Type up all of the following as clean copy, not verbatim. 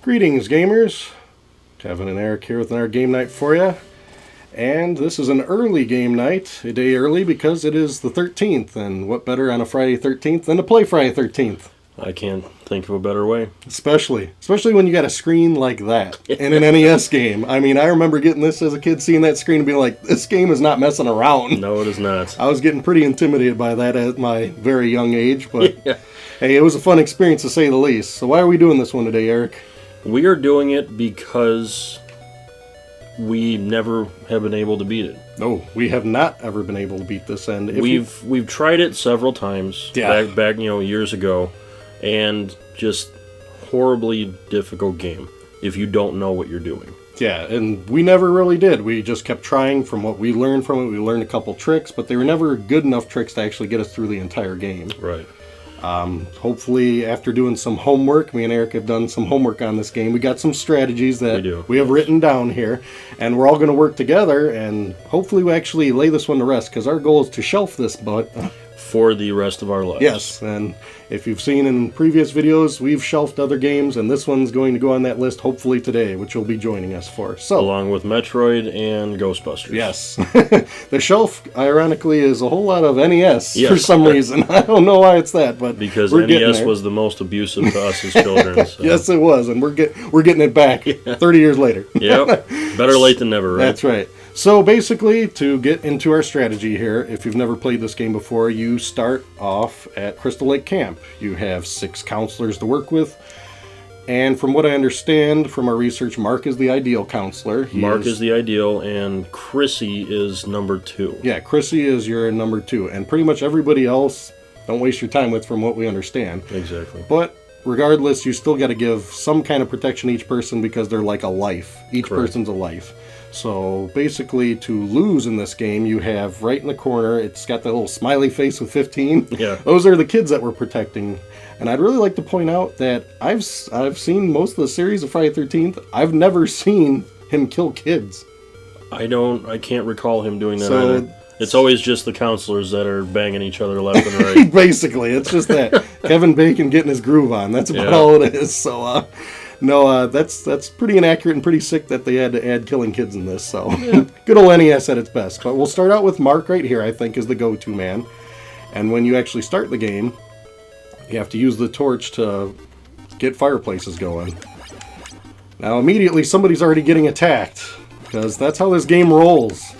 Greetings, gamers. Kevin and Eric here with another game night for you. And this is an early game night, a day early because it is the 13th. And what better on a Friday 13th than to play Friday 13th? I can't think of a better way. Especially when you got a screen like that in an NES game. I mean, I remember getting this as a kid, seeing that screen and being like, this game is not messing around. No, it is not. I was getting pretty intimidated by that at my very young age, but Yeah. Hey, it was a fun experience to say the least. So why are we doing this one today, Eric? We are doing it because we never have been able to beat it. No, we have not ever been able to beat this end. We've tried it several times back years ago, and just horribly difficult game if you don't know what you're doing. Yeah, and we never really did. We just kept trying from what we learned from it. We learned a couple tricks, but they were never good enough tricks to actually get us through the entire game. Right. Hopefully, after doing some homework, me and Eric have done some homework on this game. We got some strategies that we have written down here, and we're all going to work together, and hopefully we actually lay this one to rest, because our goal is to shelf this butt for the rest of our lives. Yes, and if you've seen in previous videos, we've shelved other games, and this one's going to go on that list hopefully today, which you'll be joining us for. So, along with Metroid and Ghostbusters. Yes. The shelf, ironically, is a whole lot of NES for some reason. I don't know why it's that, but because NES was the most abusive to us as children. So. Yes, it was, and we're getting it back 30 years later. Yep. Better late than never, right? That's right. So basically, to get into our strategy here, if you've never played this game before, you start off at Crystal Lake Camp. You have 6 counselors to work with, and from what I understand from our research, Mark is the ideal counselor. Mark is the ideal, and Chrissy is number 2. Yeah, Chrissy is your number 2, and pretty much everybody else, don't waste your time with from what we understand. Exactly. But regardless, you still got to give some kind of protection to each person because they're like a life. Each person's a life. So basically, to lose in this game, you have right in the corner, it's got that little smiley face with 15. Yeah. Those are the kids that we're protecting. And I'd really like to point out that I've seen most of the series of Friday the 13th. I've never seen him kill kids. I can't recall him doing that either. It's always just the counselors that are banging each other left and right. Basically, it's just that Kevin Bacon getting his groove on. That's about all it is. So, no, that's pretty inaccurate and pretty sick that they had to add killing kids in this. So, good old NES at its best. But we'll start out with Mark right here, I think, is the go-to man. And when you actually start the game, you have to use the torch to get fireplaces going. Now, immediately, somebody's already getting attacked, because that's how this game rolls.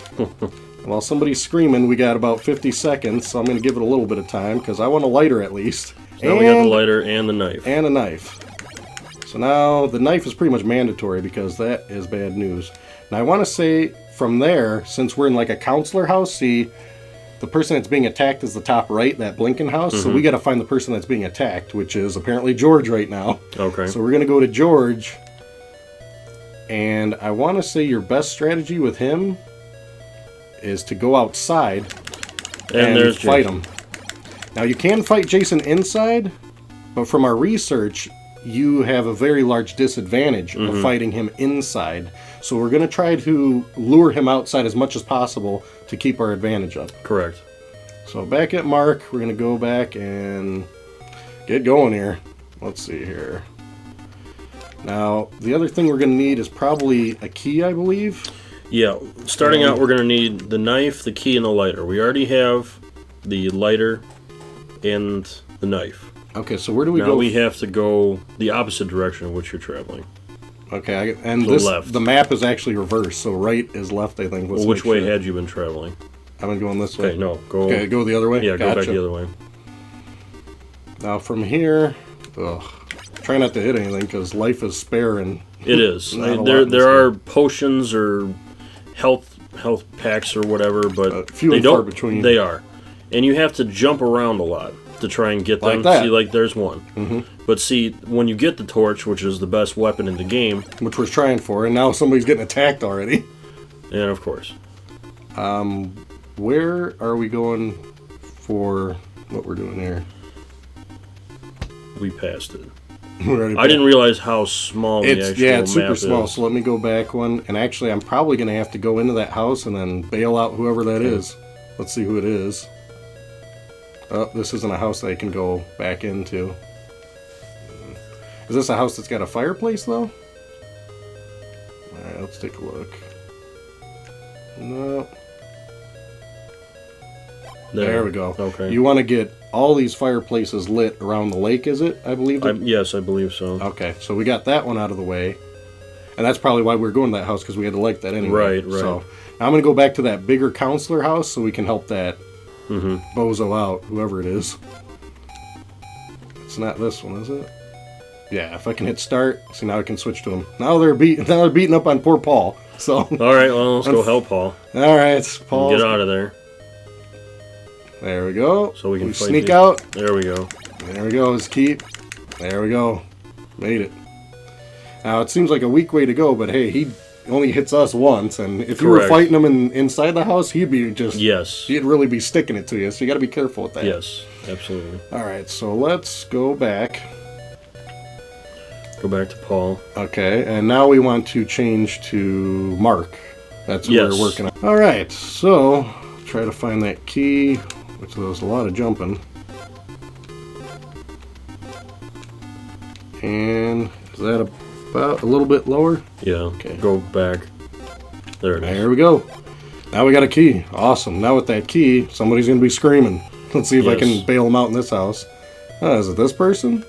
While somebody's screaming, we got about 50 seconds, so I'm going to give it a little bit of time, because I want a lighter at least. So we got the lighter and the knife. And a knife. So now, the knife is pretty much mandatory, because that is bad news. Now, I want to say, from there, since we're in like a counselor house, see, the person that's being attacked is the top right, that blinking house, so we got to find the person that's being attacked, which is apparently George right now. Okay. So we're going to go to George, and I want to say your best strategy with him is to go outside and fight him. Now, you can fight Jason inside, but from our research, you have a very large disadvantage of fighting him inside. So we're going to try to lure him outside as much as possible to keep our advantage up. Correct. So back at Mark, we're going to go back and get going here. Let's see here. Now, the other thing we're going to need is probably a key, I believe. Yeah, starting out, we're going to need the knife, the key, and the lighter. We already have the lighter and the knife. Okay, so where do we go? Now we have to go the opposite direction in which you're traveling. Okay, and the map is actually reversed, so right is left, I think. Well, which way had you been traveling? I've been going this way. Okay, no, go. Okay, go the other way? Yeah, go back the other way. Now from here, try not to hit anything, because life is spare and... It is. There are potions or health packs or whatever, but few and far between. They are. And you have to jump around a lot to try and get them. Like that. See, like there's one. But see, when you get the torch, which is the best weapon in the game, which we're trying for, and now somebody's getting attacked already. And of course. Where are we going for what we're doing here? We passed it. I didn't realize how small the actual map is. Yeah, it's super small, so let me go back one. And actually, I'm probably going to have to go into that house and then bail out whoever that is. Let's see who it is. Oh, this isn't a house that I can go back into. Is this a house that's got a fireplace, though? Alright, let's take a look. No. There we go. Okay. You want to get all these fireplaces lit around the lake, is it? I believe. Yes, I believe so. Okay, so we got that one out of the way. And that's probably why we were going to that house, because we had to light that anyway. Right. So now I'm going to go back to that bigger counselor house so we can help that bozo out, whoever it is. It's not this one, is it? Yeah, if I can hit start, see, now I can switch to them. Now they're beating up on poor Paul. So. All right, well, let's go help Paul. All right, Paul. Get out of there. There we go. So we can sneak out. There we go. There we go. Let's keep. There we go. Made it. Now it seems like a weak way to go, but hey, he only hits us once, and if you were fighting him inside the house, he'd be just he'd really be sticking it to you. So you got to be careful with that. Yes, absolutely. All right, so let's go back. Go back to Paul. Okay, and now we want to change to Mark. That's what we're working on. All right, so try to find that key, which there's a lot of jumping. And is that about a little bit lower? Yeah. Okay. Go back. There it is. There we go. Now we got a key. Awesome. Now with that key, somebody's going to be screaming. Let's see if I can bail them out in this house. Is it this person?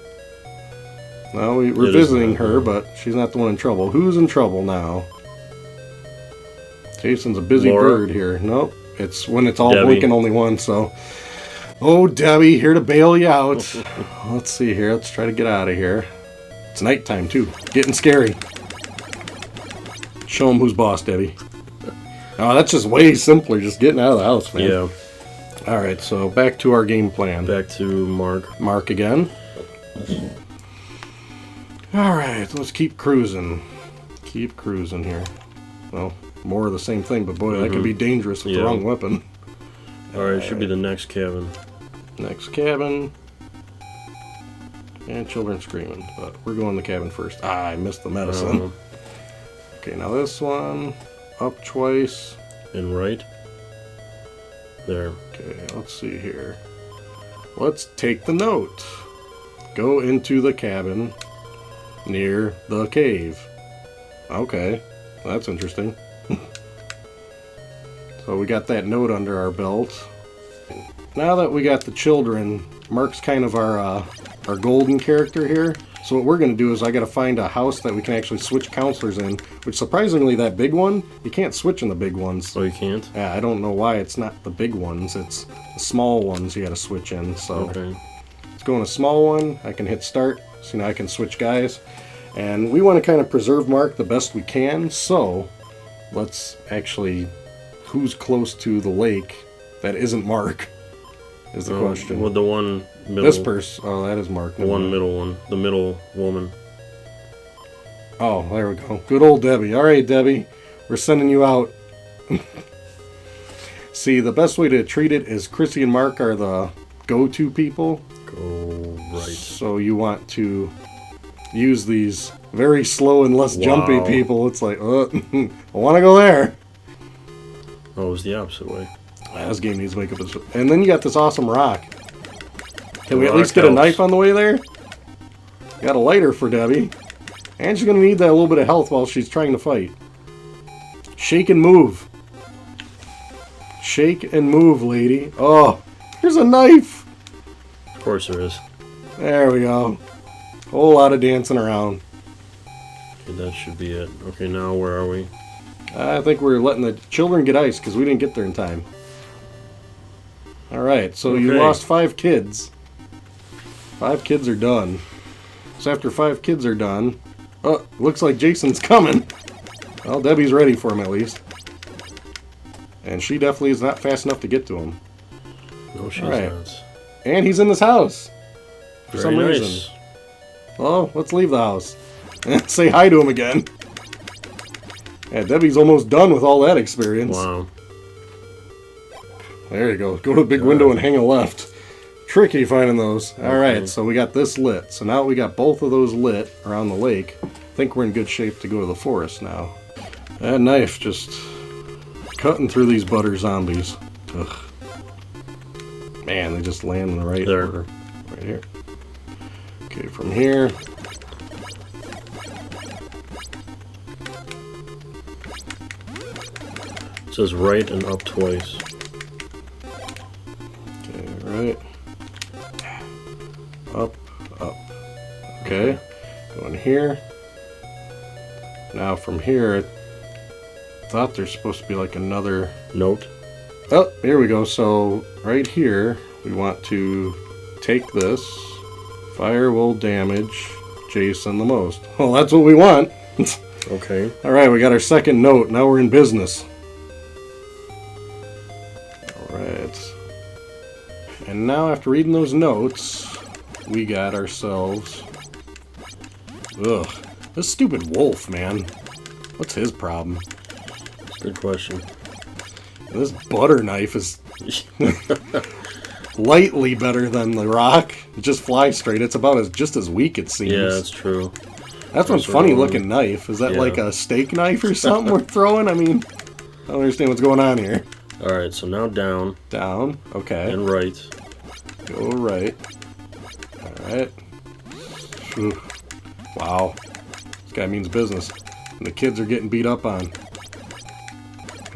No, we're visiting her, but she's not the one in trouble. Who's in trouble now? Jason's a busy bird here. Nope. It's when it's all blinking only one, so. Oh, Debbie, here to bail you out. Let's see here. Let's try to get out of here. It's nighttime, too. Getting scary. Show him who's boss, Debbie. Oh, that's just way simpler. Just getting out of the house, man. Yeah. All right, so back to our game plan. Back to Mark. Mark again. All right, let's keep cruising. Keep cruising here. Well, more of the same thing, but boy, that could be dangerous with the wrong weapon. All right, it should be the next cabin. Next cabin. And children screaming, but we're going to the cabin first. I missed the medicine. Okay, now this one. Up twice. And right. There. Okay, let's see here. Let's take the note. Go into the cabin near the cave. Okay, that's interesting. So we got that note under our belt. Now that we got the children, Mark's kind of our golden character here. So what we're going to do is I got to find a house that we can actually switch counselors in, which surprisingly that big one, you can't switch in the big ones. Oh, you can't? Yeah, I don't know why it's not the big ones. It's the small ones you got to switch in. So let's go in a small one. I can hit start. So now I can switch guys. And we want to kind of preserve Mark the best we can. So let's actually, who's close to the lake that isn't Mark is the question. Well, the one middle. This person. Oh, that is Mark. The one middle one. The middle woman. Oh, there we go. Good old Debbie. All right, Debbie. We're sending you out. See, the best way to treat it is Chrissy and Mark are the go-to people. Go right. So you want to use these very slow and less jumpy people. It's like, I want to go there. Oh, it was the opposite way. This game needs to make up its... And then you got this awesome rock. Can we at least get a knife on the way there? Got a lighter for Debbie. And she's going to need that little bit of health while she's trying to fight. Shake and move. Shake and move, lady. Oh, here's a knife. Of course there is. There we go. Whole lot of dancing around. Okay, that should be it. Okay, now where are we? I think we're letting the children get ice because we didn't get there in time. Alright, so you lost 5 kids. 5 kids are done. So after 5 kids are done... Oh, looks like Jason's coming. Well, Debbie's ready for him at least. And she definitely is not fast enough to get to him. No, she's not. And he's in this house. For Very some nice. reason. Well, let's leave the house. And say hi to him again. Yeah, Debbie's almost done with all that experience. Wow. There you go. Go to the big window and hang a left. Tricky finding those. Alright, so we got this lit. So now we got both of those lit around the lake. I think we're in good shape to go to the forest now. That knife just cutting through these butter zombies. Ugh. Man, they just land in the right order. Right here. Okay, from here. says right and up twice. Okay, right. Up, up. Okay. Go in here. Now from here, I thought there's supposed to be like another note. Oh, here we go. So right here, we want to take this. Fire will damage Jason the most. Well, that's what we want. Okay. All right, we got our second note. Now we're in business. All right. And now after reading those notes, we got ourselves... Ugh. This stupid wolf, man. What's his problem? Good question. This butter knife is lightly better than the rock. It just flies straight. It's about just as weak, it seems. Yeah, that's true. That's one funny looking knife. Is that like a steak knife or something we're throwing? I mean, I don't understand what's going on here. Alright, so now down. Down. Okay. And right. Go right. Alright. Wow. This guy means business. And the kids are getting beat up on.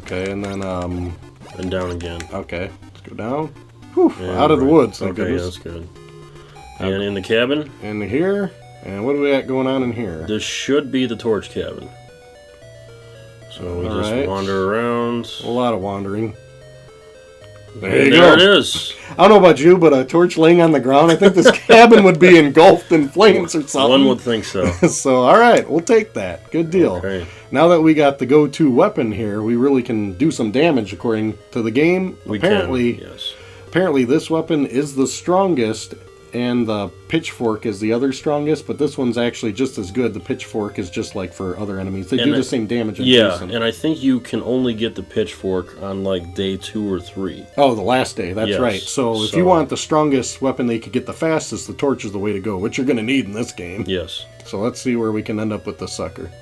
Okay, and then, and down again. Okay, let's go down. Whew, out of the woods, thank goodness. goodness. That's good. And in the cabin? In here. And what do we got going on in here? This should be the torch cabin. So we just wander around. A lot of wandering. There you go. There it is. I don't know about you, but a torch laying on the ground, I think this cabin would be engulfed in flames or something. One would think so. So, all right, we'll take that. Good deal. Okay. Now that we got the go-to weapon here, we really can do some damage according to the game. We apparently, can, yes. Apparently, this weapon is the strongest, and the pitchfork is the other strongest, but this one's actually just as good. The pitchfork is just like for other enemies. They do the same damage as Jason. And I think you can only get the pitchfork on like day 2 or 3. Oh, the last day. That's right. So if you want the strongest weapon they could get the fastest, the torch is the way to go, which you're going to need in this game. Yes. So let's see where we can end up with the sucker.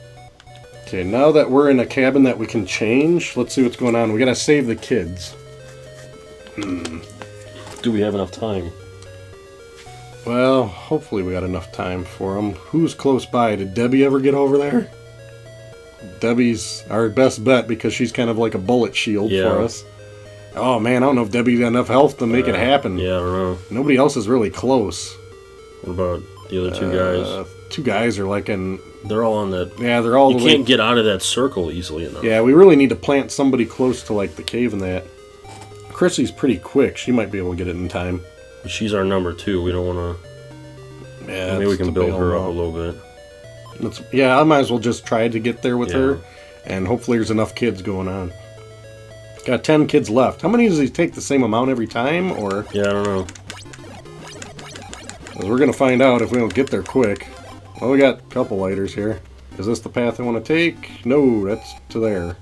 Okay, now that we're in a cabin that we can change, let's see what's going on. We got to save the kids. Do we have enough time? Well, hopefully we got enough time for them. Who's close by? Did Debbie ever get over there? Debbie's our best bet because she's kind of like a bullet shield for us. Oh man, I don't know if Debbie's got enough health to make it happen. Yeah, I don't know. Nobody else is really close. What about the other 2 guys? 2 guys are like in... They're all on that... Yeah, they're all... You can't get out of that circle easily enough. Yeah, we really need to plant somebody close to like the cave and that. Chrissy's pretty quick. She might be able to get it in time. She's our number 2. We don't want to... Yeah, maybe we can build her up a little bit. Yeah, I might as well just try to get there with her. And hopefully there's enough kids going on. Got 10 kids left. How many does he take? The same amount every time? Or? Yeah, I don't know. 'Cause we're going to find out if we don't get there quick. Well, we got a couple lighters here. Is this the path I want to take? No, that's to there.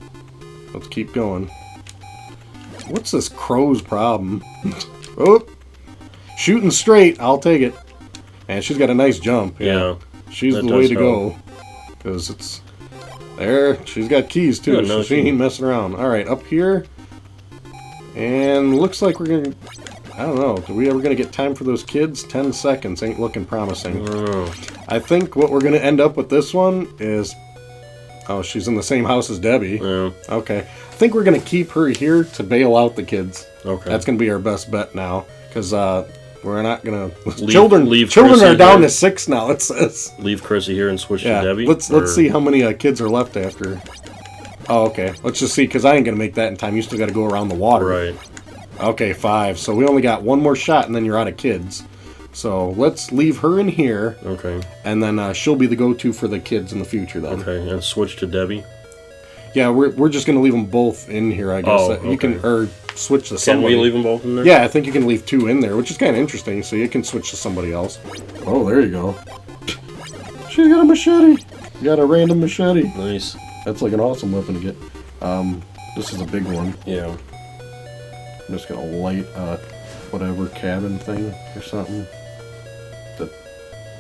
Let's keep going. What's this crow's problem? Oh! Shooting straight. I'll take it. And she's got a nice jump. Yeah. She's the way to go. Because it's... There. She's got keys, too. Yeah, no, she ain't messing around. Alright, up here. And looks like we're going to... I don't know. Are we ever going to get time for those kids? 10 seconds. Ain't looking promising. I think what we're going to end up with this one is... Oh, she's in the same house as Debbie. Yeah. Okay. I think we're going to keep her here to bail out the kids. Okay. That's going to be our best bet now. Because we're not going to... Children are down to 6 now, it says. Leave Chrissy here and switch to Debbie? Let's see how many kids are left after. Oh, okay. Let's just see, because I ain't going to make that in time. You still got to go around the water. Right. Okay, 5. So we only got one more shot, and then you're out of kids. So let's leave her in here. Okay. And then she'll be the go-to for the kids in the future, then. Okay, and switch to Debbie? Yeah, we're just going to leave them both in here, I guess. Oh, okay. You can, or switch to somebody. Can we leave them both in there? Yeah, I think you can leave 2 in there, which is kind of interesting. So you can switch to somebody else. Oh, there you go. She's got a machete. You got a random machete. Nice. That's like an awesome weapon to get. This is a big one. Yeah. I'm just gonna light whatever cabin thing or something. That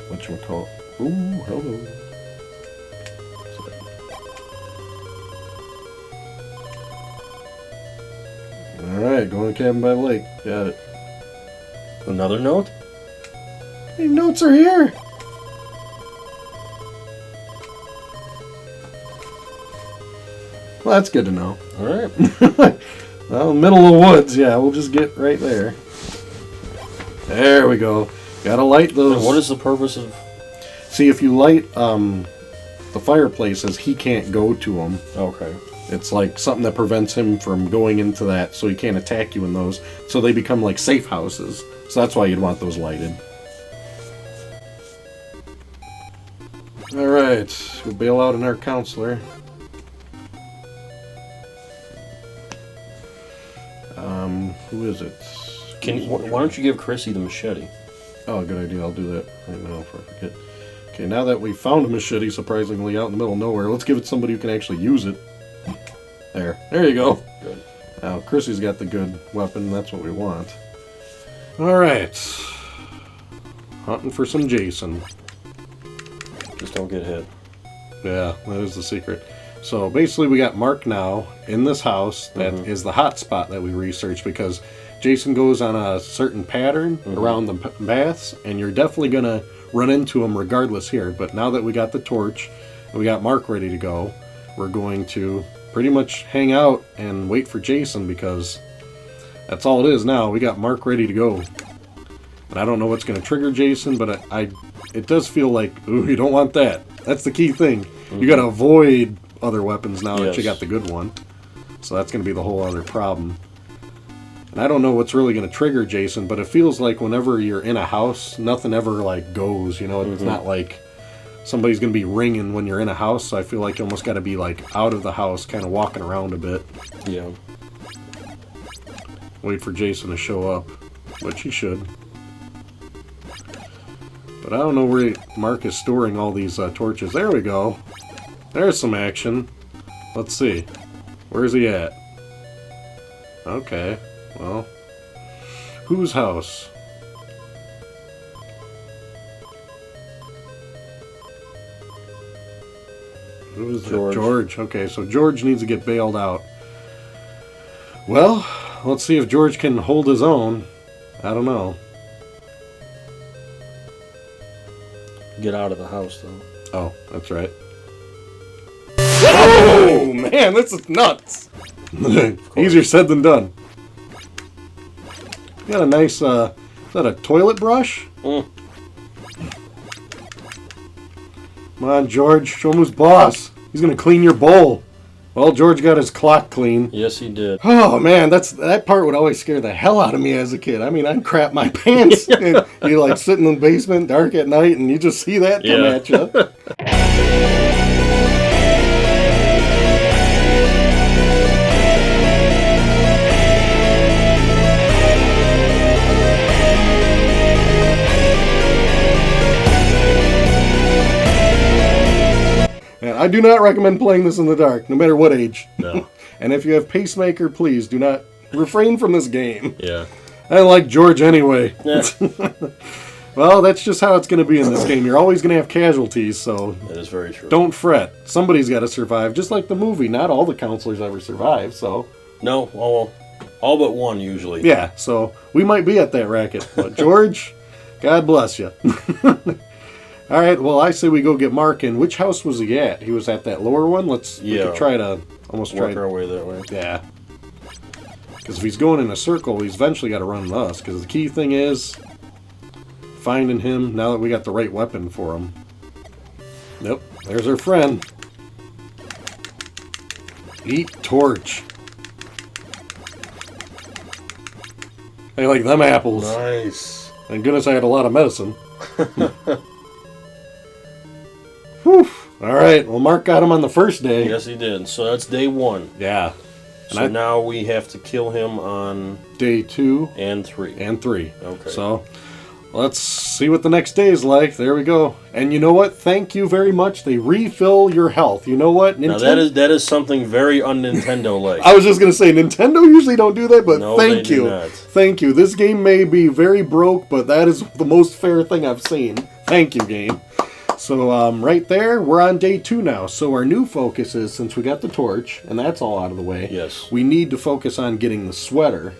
whatchamacallit. Ooh, hello. Alright, going to cabin by the lake. Got it. Another note? How many notes are here? Well, that's good to know. All right. Well, middle of the woods. Yeah, we'll just get right there. There we go. Gotta light those. And what is the purpose of... See, if you light the fireplaces, he can't go to them. Okay. It's like something that prevents him from going into that, so he can't attack you in those. So they become like safe houses. So that's why you'd want those lighted. Alright, we'll bail out on our counselor. Who is it? Why don't you give Chrissy the machete? Oh, good idea. I'll do that right now before I forget. Okay, now that we found a machete, surprisingly, out in the middle of nowhere, let's give it to somebody who can actually use it. There you go. Good. Now, Chrissy's got the good weapon. That's what we want. Alright. Hunting for some Jason. Just don't get hit. Yeah, that is the secret. So, basically, we got Mark now in this house. That is the hot spot that we researched, because Jason goes on a certain pattern around the baths, and you're definitely going to run into him regardless here. But now that we got the torch, and we got Mark ready to go, we're going to pretty much hang out and wait for Jason, because that's all it is now. We got Mark ready to go. And I don't know what's going to trigger Jason, but it does feel like, ooh, you don't want that. That's the key thing. You got to avoid other weapons now that you got the good one. So that's going to be the whole other problem. And I don't know what's really going to trigger Jason, but it feels like whenever you're in a house, nothing ever like goes, you know? It's not like somebody's going to be ringing when you're in a house, so I feel like you almost got to be like out of the house, kind of walking around a bit. Yeah. Wait for Jason to show up, which he should. But I don't know where Mark is storing all these torches. There we go. There's some action. Let's see. Where's he at? Okay. Well. Whose house? Who's George? George. Okay, so George needs to get bailed out. Well, let's see if George can hold his own. I don't know. Get out of the house, though. Oh, that's right. Oh, man, this is nuts. Easier said than done. You got a nice, is that a toilet brush? Mm. Come on, George, show him who's boss. He's going to clean your bowl. Well, George got his clock clean. Yes, he did. Oh, man, that part would always scare the hell out of me as a kid. I mean, I'd crap my pants. And you like sit in the basement, dark at night, and you just see that come at you. And I do not recommend playing this in the dark, no matter what age. No. And if you have pacemaker, please do not refrain from this game. Yeah. I don't like George anyway. Yeah. Well, that's just how it's going to be in this game. You're always going to have casualties, so That is very true. don't fret. Somebody's got to survive, just like the movie. Not all the counselors ever survive, so... No, all but one, usually. Yeah, so we might be at that racket. But George, God bless you. All right, well, I say we go get Mark in. Which house was he at? He was at that lower one? We could try to almost work our way that way. Yeah. Because if he's going in a circle, he's eventually got to run us. Because the key thing is finding him now that we got the right weapon for him. Yep, there's our friend. Eat torch. I like them apples. Nice. Thank goodness I had a lot of medicine. Whew. All right. Well, Mark got him on the first day. Yes, he did. So that's day one. Yeah. So now we have to kill him on day 2 and 3. and 3. Okay. So let's see what the next day is like. There we go. And you know what? Thank you very much. They refill your health. You know what? Now that is something very un-Nintendo-like. I was just going to say, Nintendo usually don't do that, but No, thank they do you. not. Thank you. This game may be very broke, but that is the most fair thing I've seen. Thank you, game. So right there, we're on day 2 now. So our new focus is, since we got the torch, and that's all out of the way, Yes. we need to focus on getting the sweater.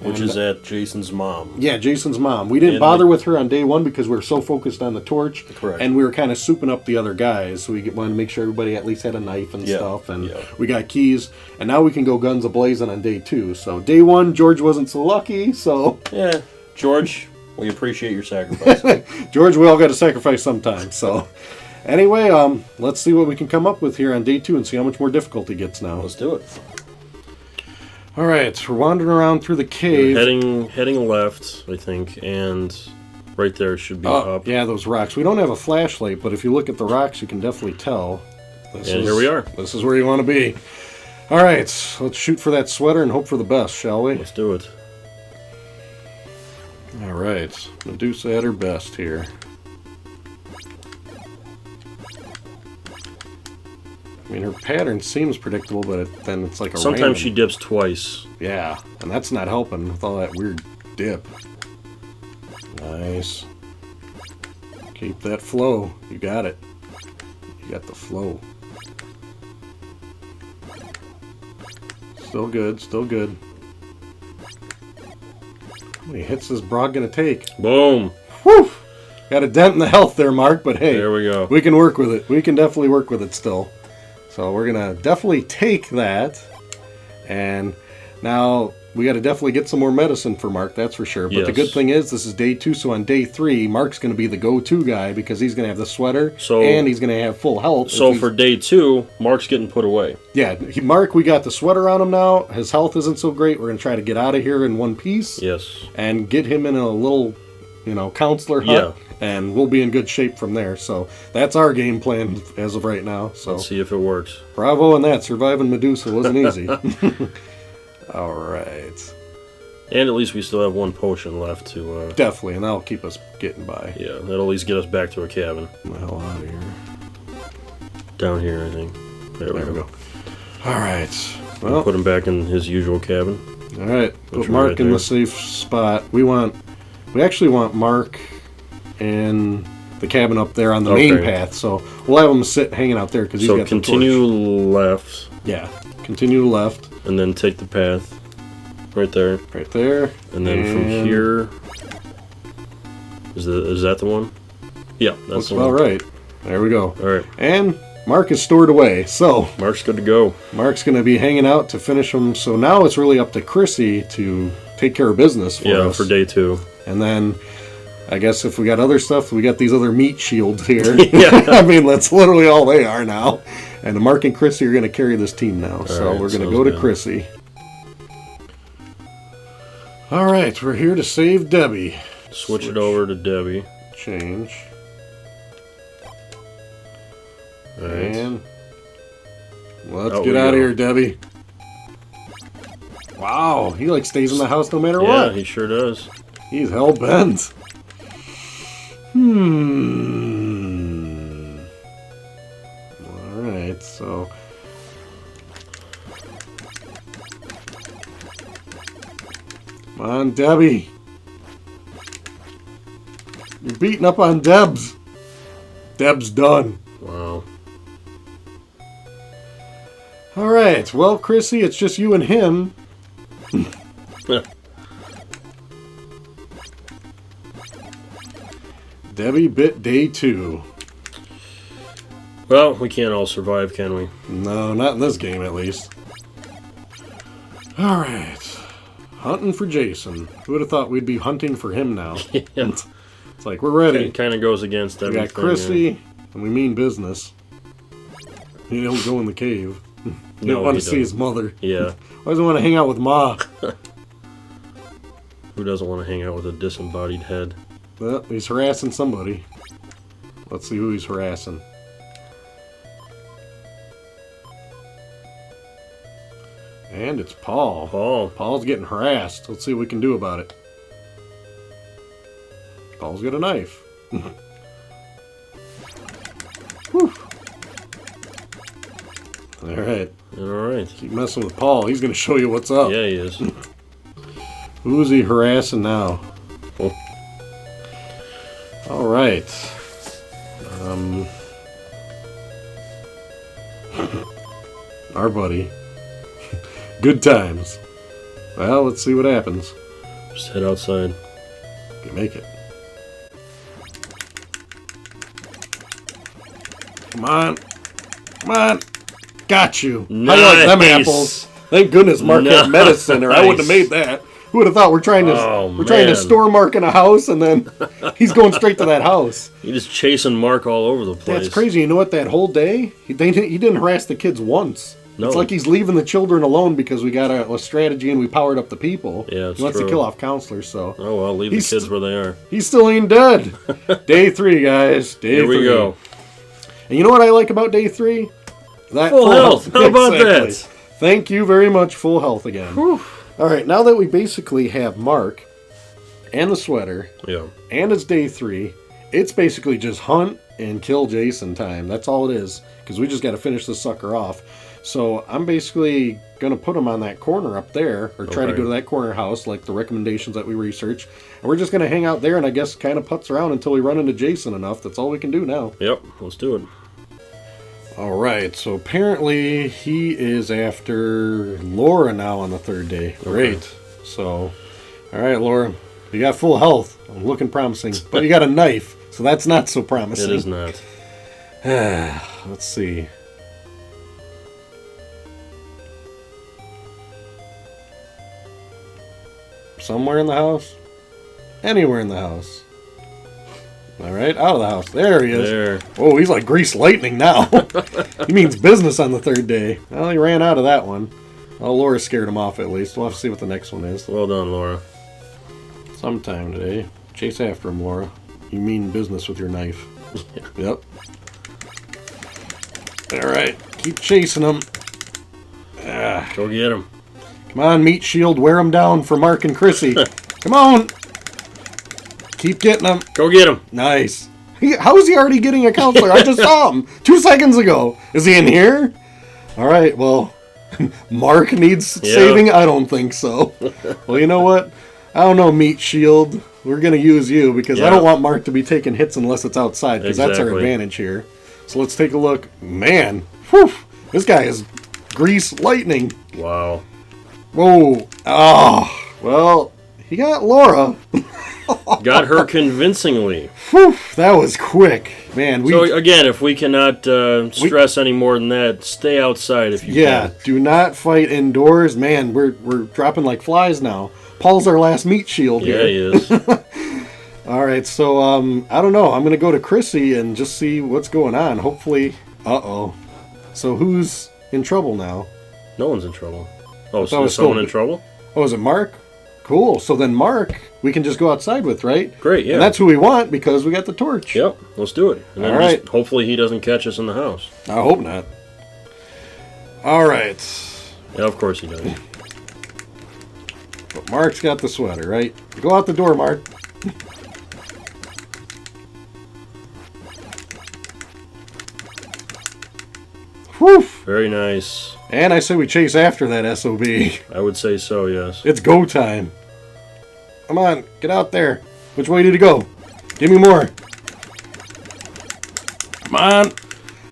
Which is at Jason's mom. Yeah, Jason's mom. We didn't bother with her on day one because we were so focused on the torch. Correct. And we were kind of souping up the other guys. So we wanted to make sure everybody at least had a knife and stuff. And we got keys. And now we can go guns a-blazing on day 2. So day 1, George wasn't so lucky, so... Yeah, George, we appreciate your sacrifice. George, we all got to sacrifice sometime, so... Anyway, let's see what we can come up with here on day 2 and see how much more difficulty gets now. Let's do it. All right, we're wandering around through the cave. Heading left, I think, and right there should be up. Yeah, those rocks. We don't have a flashlight, but if you look at the rocks, you can definitely tell. Here we are. This is where you want to be. All right, let's shoot for that sweater and hope for the best, shall we? Let's do it. All right, Medusa at her best here. I mean, her pattern seems predictable, but then it's like a Sometimes random. she dips twice. Yeah, and that's not helping with all that weird dip. Nice. Keep that flow. You got it. You got the flow. Still good, still good. How many hits is Broad going to take? Boom. Whew! Got a dent in the health there, Mark, but hey. There we go. We can work with it. We can definitely work with it still. So we're going to definitely take that. And now we got to definitely get some more medicine for Mark, that's for sure. But the good thing is this is day 2, so on day 3, Mark's going to be the go-to guy because he's going to have the sweater and he's going to have full health. So for day 2, Mark's getting put away. Yeah, Mark, we got the sweater on him now. His health isn't so great. We're going to try to get out of here in one piece. Yes. And get him in a little, counselor hut. Yeah. And we'll be in good shape from there. So that's our game plan as of right now. So let's see if it works. Bravo on that. Surviving Medusa wasn't easy. All right. And at least we still have 1 potion left to... Definitely, and that'll keep us getting by. Yeah, that'll at least get us back to a cabin. Get the hell out of here. Down here, I think. There we go. All right. Well, we'll put him back in his usual cabin. All right. Put Mark in the safe spot. We actually want Mark in the cabin up there on the main path. So we'll have him sit hanging out there because he's got the torch. So continue left. Yeah. Continue left. And then take the path. Right there. Right there. And then from here... Is that the one? Yeah, that's the one. All right. There we go. All right. And Mark is stored away, so... Mark's good to go. Mark's going to be hanging out to finish them. So now it's really up to Chrissy to take care of business for us. Yeah, for day 2. And then... I guess if we got other stuff, we got these other meat shields here. Yeah. I mean, that's literally all they are now. And Mark and Chrissy are going to carry this team now. So we're going to go to Chrissy. All right, we're here to save Debbie. Switch it over to Debbie. Change. Right. And let's get out of here, Debbie. Wow, he stays in the house no matter what. Yeah, he sure does. He's hell-bent. Alright, so... Come on, Debbie. You're beating up on Debs. Deb's done. Wow. Alright, well, Chrissy, it's just you and him. Debbie bit day 2. Well, we can't all survive, can we? No, not in this game, at least. Alright. Hunting for Jason. Who would have thought we'd be hunting for him now? Yeah. It's like, we're ready. It kind of goes against everything. We got Chrissy, and we mean business. He don't go in the cave. He don't want to see his mother. Yeah. Why does he want to hang out with Ma? Who doesn't want to hang out with a disembodied head? Well, he's harassing somebody. Let's see who he's harassing. And it's Paul. Paul's getting harassed. Let's see what we can do about it. Paul's got a knife. Whew. Alright. Alright. Keep messing with Paul. He's going to show you what's up. Yeah, he is. Who's he harassing now? Oh. Alright. Our buddy. Good times. Well, let's see what happens. Just head outside. You make it. Come on. Come on. Got you. Nice. How do you like them apples? Thank goodness Mark had medicine, or I wouldn't have made that. Who would have thought we're trying to store Mark in a house, and then he's going straight to that house. You're just chasing Mark all over the place. That's crazy. You know what? That whole day, he didn't harass the kids once. No. It's like he's leaving the children alone because we got a strategy and we powered up the people. Yeah, he wants to kill off counselors, so... Oh, well, leave the kids where they are. He still ain't dead. Day 3, guys. Day 3. Here we go. And you know what I like about day 3? That full health. How about that? Thank you very much. Full health again. Whew. All right, now that we basically have Mark and the sweater, and it's day 3, it's basically just hunt and kill Jason time. That's all it is, because we just got to finish this sucker off. So I'm basically going to put him on that corner up there, or try to go to that corner house, like the recommendations that we researched. And we're just going to hang out there and I guess kind of putz around until we run into Jason enough. That's all we can do now. Yep, let's do it. All right, so apparently he is after Laura now on the 3rd day. Great. So, all right, Laura, you got full health. Looking promising. But you got a knife, so that's not so promising. It is not. Let's see. Somewhere in the house? Anywhere in the house. All right, out of the house. There he is. There. Oh, he's like greased lightning now. He means business on the 3rd day. Well, he ran out of that one. Well, Laura scared him off at least. We'll have to see what the next one is. Well done, Laura. Sometime today. Chase after him, Laura. You mean business with your knife. Yep. All right, keep chasing him. Go get him. Come on, Meat Shield, wear him down for Mark and Chrissy. Come on. Keep getting him. Go get him. Nice. How is he already getting a counselor? I just saw him 2 seconds ago. Is he in here? All right, well, Mark needs saving? I don't think so. Well, you know what? I don't know, Meat Shield. We're going to use you because I don't want Mark to be taking hits unless it's outside, because that's our advantage here. So let's take a look. Man, whew, this guy is grease lightning. Wow. Whoa. Oh, well, he got Laura. Got her convincingly. Whew, that was quick. Man, so again, if we cannot stress any more than that, stay outside if you can. Yeah, do not fight indoors. Man, we're dropping like flies now. Paul's our last Meat Shield here. Yeah, he is. All right, so I don't know. I'm going to go to Chrissy and just see what's going on. Hopefully, uh-oh. So who's in trouble now? No one's in trouble. Oh, so is someone in trouble? Oh, is it Mark? Cool. So then Mark, we can just go outside with, right? Great, yeah. And that's who we want because we got the torch. Yep, let's do it. And then all right. Hopefully he doesn't catch us in the house. I hope not. All right. Yeah, of course he does. But Mark's got the sweater, right? Go out the door, Mark. Whew. Very nice. And I say we chase after that SOB. I would say so, yes. It's go time. Come on, get out there. Which way did he go? Give me more. Come on.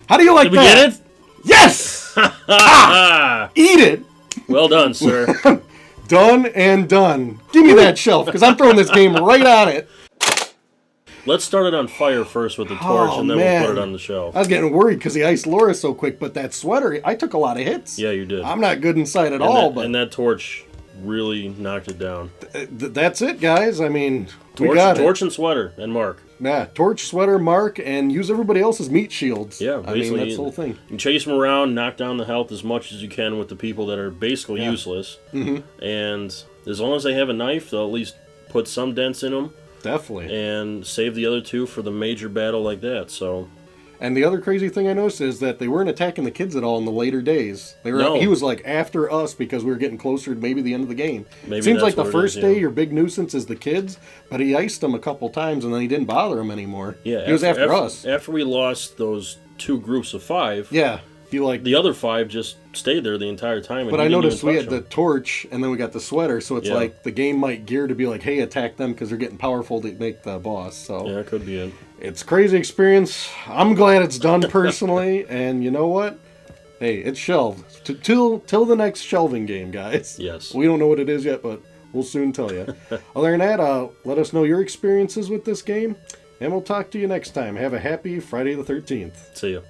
How do you like that? Did we get it? Yes! Eat it! Well done, sir. Done and done. Give me that shelf, because I'm throwing this game right on it. Let's start it on fire first with the torch, and then we'll put it on the shelf. I was getting worried because he iced Laura so quick, but that sweater, I took a lot of hits. Yeah, you did. I'm not good inside at all. And that torch really knocked it down. That's it, guys. I mean, we got it. Torch and sweater, and Mark. Yeah, torch, sweater, Mark, and use everybody else's meat shields. Yeah, basically. I mean, that's the whole thing. You chase them around, knock down the health as much as you can with the people that are basically useless. Mm-hmm. And as long as they have a knife, they'll at least put some dents in them. Definitely. And save the other two for the major battle like that, so... And the other crazy thing I noticed is that they weren't attacking the kids at all in the later days. He was like after us because we were getting closer to maybe the end of the game. It seems like the first day your big nuisance is the kids, but he iced them a couple times and then he didn't bother them anymore. Yeah, he was after us. After we lost those 2 groups of 5, the other 5 just stayed there the entire time. But I noticed we had the torch and then we got the sweater, so it's like the game might gear to be like, hey, attack them because they're getting powerful to make the boss. So yeah, that could be it. It's a crazy experience. I'm glad it's done personally, and you know what? Hey, it's shelved till the next shelving game, guys. Yes. We don't know what it is yet, but We'll soon tell you. Other than that, let us know your experiences with this game, and we'll talk to you next time. Have a happy Friday the 13th. See ya.